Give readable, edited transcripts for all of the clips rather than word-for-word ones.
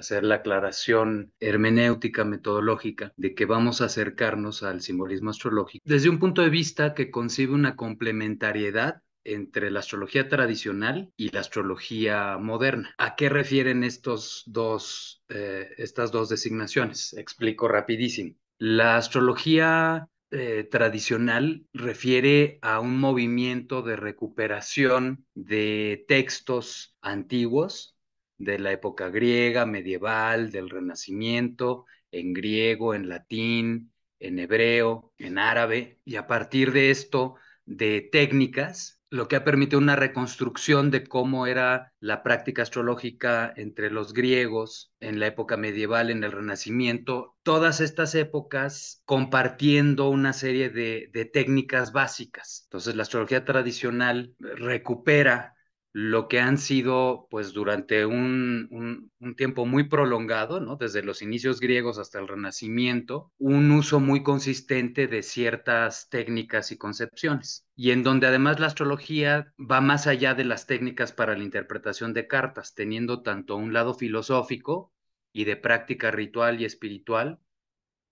hacer la aclaración hermenéutica, metodológica, de que vamos a acercarnos al simbolismo astrológico desde un punto de vista que concibe una complementariedad entre la astrología tradicional y la astrología moderna. ¿A qué refieren estas dos designaciones? Explico rapidísimo. La astrología tradicional refiere a un movimiento de recuperación de textos antiguos de la época griega, medieval, del Renacimiento, en griego, en latín, en hebreo, en árabe, y a partir de esto, de técnicas, lo que ha permitido una reconstrucción de cómo era la práctica astrológica entre los griegos en la época medieval, en el Renacimiento, todas estas épocas compartiendo una serie de técnicas básicas. Entonces, la astrología tradicional recupera lo que han sido, pues, durante un tiempo muy prolongado, ¿no? Desde los inicios griegos hasta el Renacimiento, un uso muy consistente de ciertas técnicas y concepciones, y en donde además la astrología va más allá de las técnicas para la interpretación de cartas, teniendo tanto un lado filosófico y de práctica ritual y espiritual,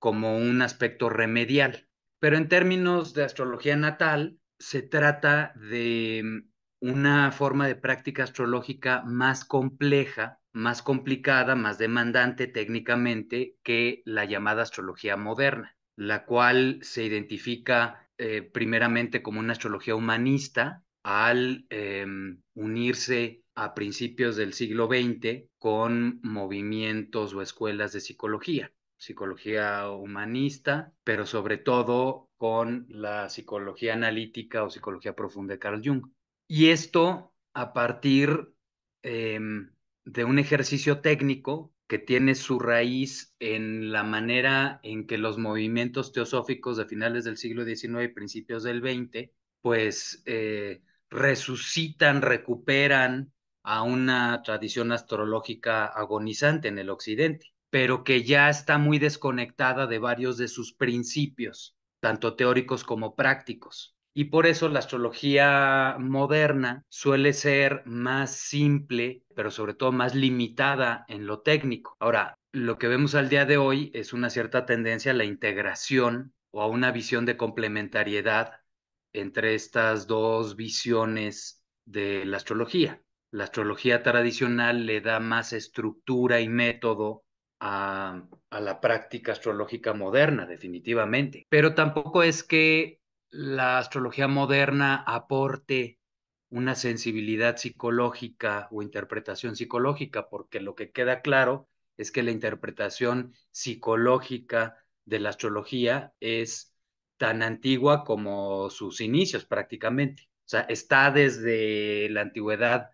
como un aspecto remedial. Pero en términos de astrología natal, se trata de una forma de práctica astrológica más compleja, más complicada, más demandante técnicamente que la llamada astrología moderna, la cual se identifica primeramente como una astrología humanista al unirse a principios del siglo XX con movimientos o escuelas de psicología humanista, pero sobre todo con la psicología analítica o psicología profunda de Carl Jung. Y esto a partir eh, de un ejercicio técnico que tiene su raíz en la manera en que los movimientos teosóficos de finales del siglo XIX y principios del XX, pues resucitan, recuperan a una tradición astrológica agonizante en el occidente, pero que ya está muy desconectada de varios de sus principios, tanto teóricos como prácticos. Y por eso la astrología moderna suele ser más simple, pero sobre todo más limitada en lo técnico. Ahora, lo que vemos al día de hoy es una cierta tendencia a la integración o a una visión de complementariedad entre estas dos visiones de la astrología. La astrología tradicional le da más estructura y método a la práctica astrológica moderna, definitivamente. Pero tampoco es que la astrología moderna aporte una sensibilidad psicológica o interpretación psicológica, porque lo que queda claro es que la interpretación psicológica de la astrología es tan antigua como sus inicios prácticamente. O sea, está desde la antigüedad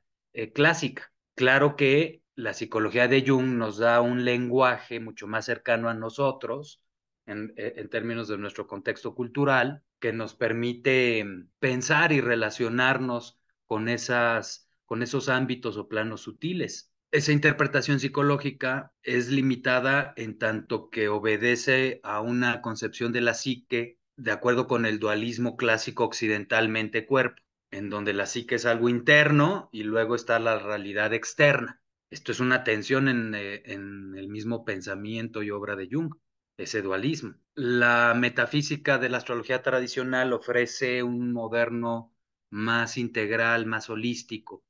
clásica. Claro que la psicología de Jung nos da un lenguaje mucho más cercano a nosotros en términos de nuestro contexto cultural, que nos permite pensar y relacionarnos con esos ámbitos o planos sutiles. Esa interpretación psicológica es limitada en tanto que obedece a una concepción de la psique de acuerdo con el dualismo clásico occidental mente-cuerpo, en donde la psique es algo interno y luego está la realidad externa. Esto es una tensión en el mismo pensamiento y obra de Jung, ese dualismo. La metafísica de la astrología tradicional ofrece un moderno más integral, más holístico,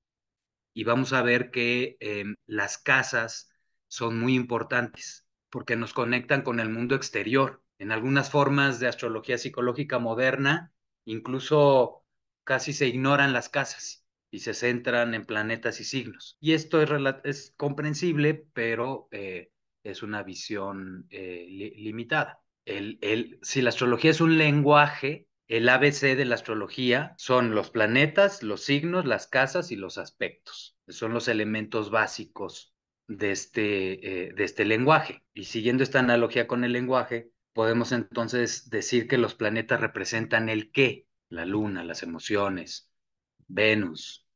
y vamos a ver que las casas son muy importantes porque nos conectan con el mundo exterior. En algunas formas de astrología psicológica moderna, incluso casi se ignoran las casas y se centran en planetas y signos. Y esto es comprensible, pero es una visión limitada. Si la astrología es un lenguaje, el ABC de la astrología son los planetas, los signos, las casas y los aspectos. Son los elementos básicos de este lenguaje. Y siguiendo esta analogía con el lenguaje, podemos entonces decir que los planetas representan el qué, la luna, las emociones, Venus,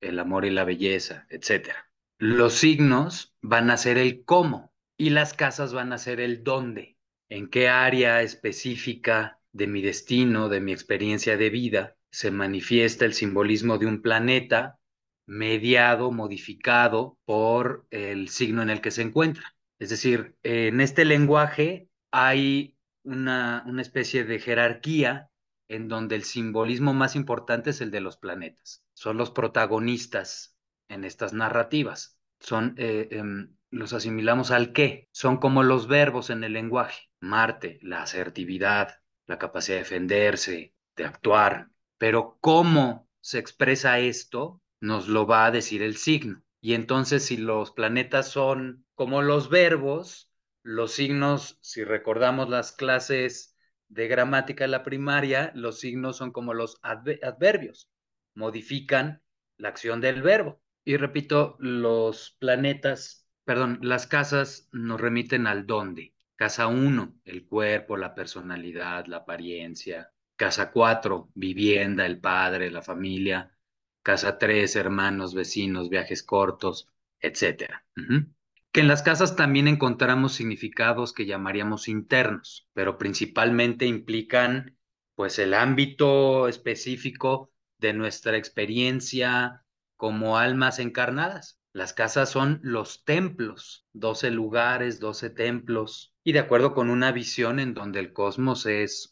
el amor y la belleza, etcétera. Los signos van a ser el cómo y las casas van a ser el dónde, en qué área específica de mi destino, de mi experiencia de vida, se manifiesta el simbolismo de un planeta mediado, modificado por el signo en el que se encuentra. Es decir, en este lenguaje hay una especie de jerarquía en donde el simbolismo más importante es el de los planetas. Son los protagonistas en estas narrativas. Los asimilamos al qué. Son como los verbos en el lenguaje. Marte, la asertividad, la capacidad de defenderse, de actuar. Pero cómo se expresa esto nos lo va a decir el signo. Y entonces, si los planetas son como los verbos, los signos, si recordamos las clases de gramática de la primaria, los signos son como los adverbios, modifican la acción del verbo. Y repito, los planetas, perdón, las casas nos remiten al dónde. Casa 1, el cuerpo, la personalidad, la apariencia. Casa 4, vivienda, el padre, la familia. Casa 3, hermanos, vecinos, viajes cortos, etcétera. Que en las casas también encontramos significados que llamaríamos internos, pero principalmente implican pues el ámbito específico de nuestra experiencia como almas encarnadas. Las casas son los templos, 12 lugares, 12 templos, y de acuerdo con una visión en donde el cosmos es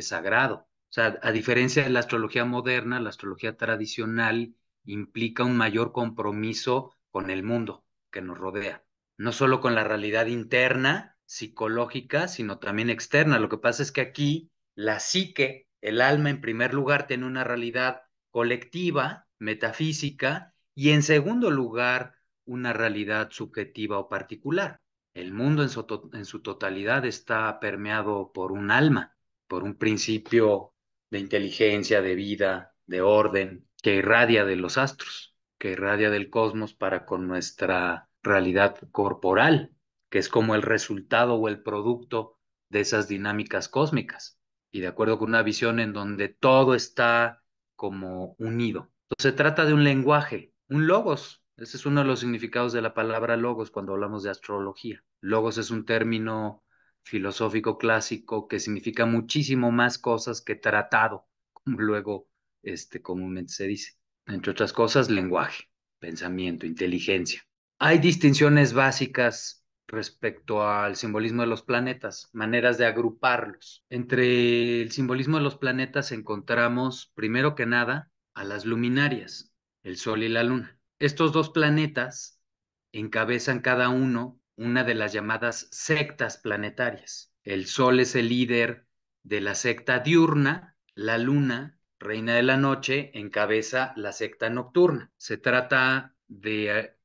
sagrado. O sea, a diferencia de la astrología moderna, la astrología tradicional implica un mayor compromiso con el mundo que nos rodea, no solo con la realidad interna, psicológica, sino también externa. Lo que pasa es que aquí la psique, el alma en primer lugar, tiene una realidad colectiva, metafísica, y en segundo lugar, una realidad subjetiva o particular. El mundo en su totalidad está permeado por un alma, por un principio de inteligencia, de vida, de orden, que irradia de los astros, que irradia del cosmos para con nuestra realidad corporal, que es como el resultado o el producto de esas dinámicas cósmicas. Y de acuerdo con una visión en donde todo está como unido. Entonces se trata de un lenguaje, un logos. Ese es uno de los significados de la palabra logos cuando hablamos de astrología. Logos es un término filosófico clásico que significa muchísimo más cosas que tratado, como luego comúnmente se dice. Entre otras cosas, lenguaje, pensamiento, inteligencia. Hay distinciones básicas respecto al simbolismo de los planetas, maneras de agruparlos. Entre el simbolismo de los planetas encontramos, primero que nada, a las luminarias, el Sol y la Luna. Estos dos planetas encabezan cada uno una de las llamadas sectas planetarias. El Sol es el líder de la secta diurna, la Luna, reina de la noche, encabeza la secta nocturna. Se trata de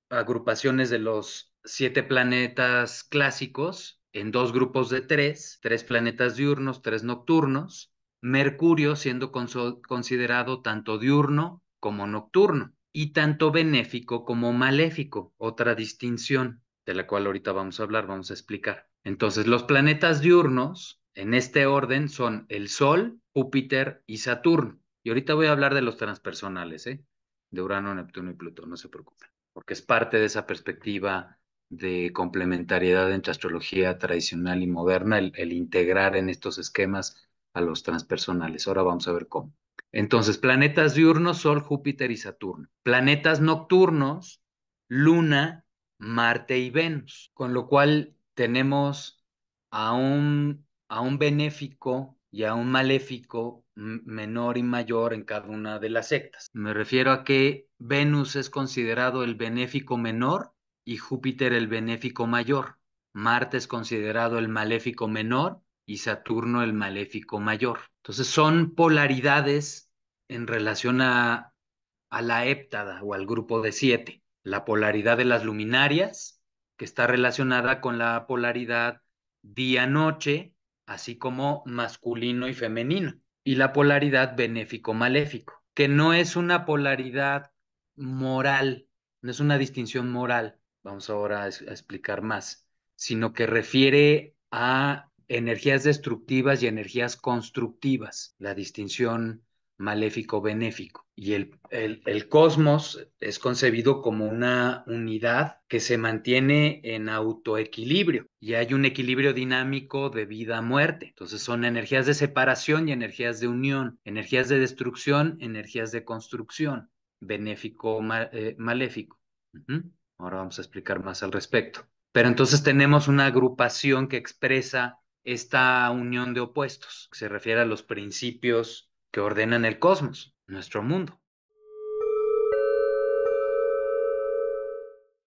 agrupaciones de los 7 planetas clásicos en dos grupos de tres planetas diurnos, tres nocturnos, Mercurio siendo considerado tanto diurno como nocturno y tanto benéfico como maléfico, otra distinción de la cual ahorita vamos a hablar, vamos a explicar. Entonces, los planetas diurnos en este orden son el Sol, Júpiter y Saturno. Y ahorita voy a hablar de los transpersonales, ¿eh? De Urano, Neptuno y Plutón, no se preocupen, porque es parte de esa perspectiva de complementariedad entre astrología tradicional y moderna, el integrar en estos esquemas a los transpersonales. Ahora vamos a ver cómo. Entonces, planetas diurnos, Sol, Júpiter y Saturno. Planetas nocturnos, Luna, Marte y Venus. Con lo cual tenemos a un benéfico y a un maléfico menor y mayor en cada una de las sectas. Me refiero a que Venus es considerado el benéfico menor y Júpiter el benéfico mayor. Marte es considerado el maléfico menor y Saturno el maléfico mayor. Entonces son polaridades en relación a la héptada o al grupo de 7. La polaridad de las luminarias, que está relacionada con la polaridad día-noche, así como masculino y femenino. Y la polaridad benéfico-maléfico, que no es una polaridad moral, no es una distinción moral, vamos ahora a explicar más, sino que refiere a energías destructivas y energías constructivas, la distinción maléfico-benéfico. Y el cosmos es concebido como una unidad que se mantiene en autoequilibrio y hay un equilibrio dinámico de vida-muerte. Entonces son energías de separación y energías de unión, energías de destrucción, energías de construcción. benéfico, maléfico. Ahora vamos a explicar más al respecto. Pero entonces tenemos una agrupación que expresa esta unión de opuestos, que se refiere a los principios que ordenan el cosmos, nuestro mundo.